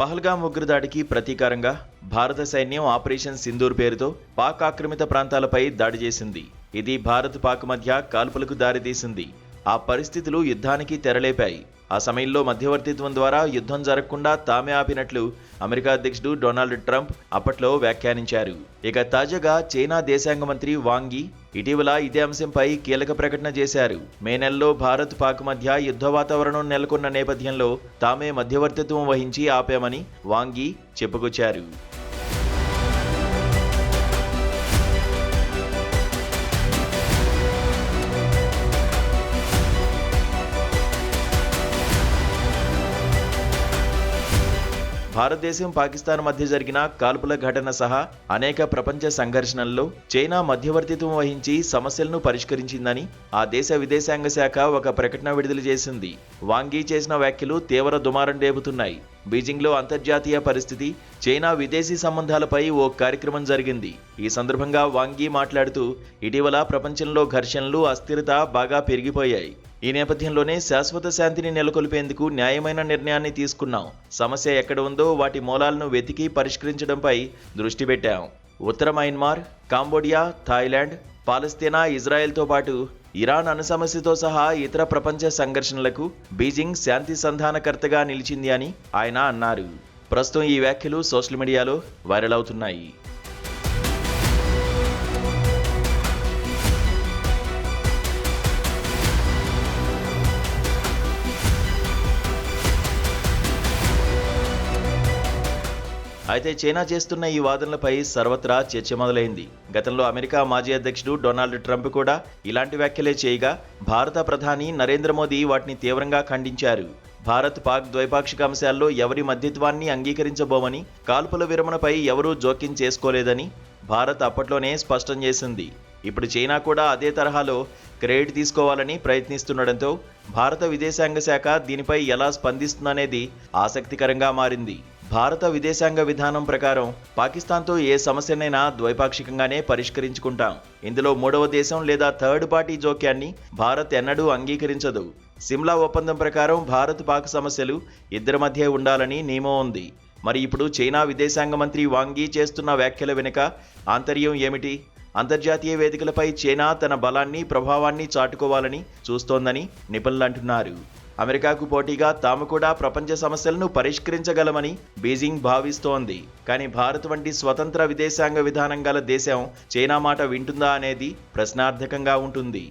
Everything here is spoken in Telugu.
పహల్గామ్ ఉగ్రదాడికి ప్రతీకారంగా భారత సైన్యం ఆపరేషన్ సింధూర్ పేరుతో పాక్ ఆక్రమిత ప్రాంతాలపై దాడి చేసింది. ఇది భారత్ పాక్ మధ్య కాల్పులకు దారితీసింది. ఆ పరిస్థితులు యుద్ధానికి తెరలేపాయి. ఆ సమయంలో మధ్యవర్తిత్వం ద్వారా యుద్ధం జరగకుండా తామే ఆపినట్లు అమెరికా అధ్యక్షుడు డొనాల్డ్ ట్రంప్ అప్పట్లో వ్యాఖ్యానించారు. ఇక తాజాగా చైనా దేశాంగ మంత్రి వాంగ్ యి ఇటీవల ఇదే అంశంపై కీలక ప్రకటన చేశారు. మే నెలలో భారత్ పాక్ మధ్య యుద్ధ వాతావరణం నెలకొన్న నేపథ్యంలో తామే మధ్యవర్తిత్వం వహించి ఆపామని వాంగ్ యి చెప్పుకొచ్చారు. భారతదేశం పాకిస్తాన్ మధ్య జరిగిన కాల్పుల ఘటన సహా అనేక ప్రపంచ సంఘర్షణల్లో చైనా మధ్యవర్తిత్వం వహించి సమస్యలను పరిష్కరించిందని ఆ దేశ విదేశాంగ శాఖ ఒక ప్రకటన విడుదల చేసింది. వాంగ్ యి చేసిన వ్యాఖ్యలు తీవ్ర దుమారం రేపుతున్నాయి. బీజింగ్లో అంతర్జాతీయ పరిస్థితి, చైనా విదేశీ సంబంధాలపై ఓ కార్యక్రమం జరిగింది. ఈ సందర్భంగా వాంగ్ యి మాట్లాడుతూ ఇటీవల ప్రపంచంలో ఘర్షణలు, అస్థిరత బాగా పెరిగిపోయాయి. ఈ నేపథ్యంలోనే శాశ్వత శాంతిని నెలకొల్పేందుకు న్యాయమైన నిర్ణయాన్ని తీసుకున్నాం. సమస్య ఎక్కడ ఉందో వాటి మూలాలను వెతికి పరిష్కరించడంపై దృష్టి పెట్టాం. ఉత్తర మయన్మార్, కాంబోడియా, థాయిలాండ్, పాలస్తీనా, ఇజ్రాయెల్తో పాటు ఇరాన్ అణు సమస్యతో సహా ఇతర ప్రపంచ సంఘర్షణలకు బీజింగ్ శాంతి సంధానకర్తగా నిలిచింది అని ఆయన అన్నారు. ప్రస్తుతం ఈ వ్యాఖ్యలు సోషల్ మీడియాలో వైరల్ అవుతున్నాయి. అయితే చైనా చేస్తున్న ఈ వాదనలపై సర్వత్రా చర్చ మొదలైంది. గతంలో అమెరికా మాజీ అధ్యక్షుడు డొనాల్డ్ ట్రంప్ కూడా ఇలాంటి వ్యాఖ్యలే చేయగా భారత ప్రధాని నరేంద్ర మోదీ వాటిని తీవ్రంగా ఖండించారు. భారత్ పాక్ ద్వైపాక్షిక అంశాల్లో ఎవరి మధ్యత్వాన్ని అంగీకరించబోమని, కాల్పుల విరమణపై ఎవరూ జోక్యం చేసుకోలేదని భారత్ అప్పట్లోనే స్పష్టం చేసింది. ఇప్పుడు చైనా కూడా అదే తరహాలో క్రెడిట్ తీసుకోవాలని ప్రయత్నిస్తుండటంతో భారత విదేశాంగ శాఖ దీనిపై ఎలా స్పందిస్తుందనేది ఆసక్తికరంగా మారింది. భారత విదేశాంగ విధానం ప్రకారం పాకిస్తాన్తో ఏ సమస్యనైనా ద్వైపాక్షికంగానే పరిష్కరించుకుంటాం. ఇందులో మూడవ దేశం లేదా థర్డ్ పార్టీ జోక్యాన్ని భారత్ ఎన్నడూ అంగీకరించదు. సిమ్లా ఒప్పందం ప్రకారం భారత్ పాక్ సమస్యలు ఇద్దరి మధ్య ఉండాలని నియమం ఉంది. మరి ఇప్పుడు చైనా విదేశాంగ మంత్రి వాంగ్ యి చేస్తున్న వ్యాఖ్యల వెనుక ఆంతర్యం ఏమిటి? అంతర్జాతీయ వేదికలపై చైనా తన బలాన్ని, ప్రభావాన్ని చాటుకోవాలని చూస్తోందని నిపుణులు అంటున్నారు. అమెరికాకు పోటీగా తాము కూడా ప్రపంచ సమస్యలను పరిష్కరించగలమని బీజింగ్ భావిస్తోంది. కానీ భారత్ వంటి స్వతంత్ర విదేశాంగ విధానం గల దేశం చైనా మాట వింటుందా అనేది ప్రశ్నార్థకంగా ఉంటుంది.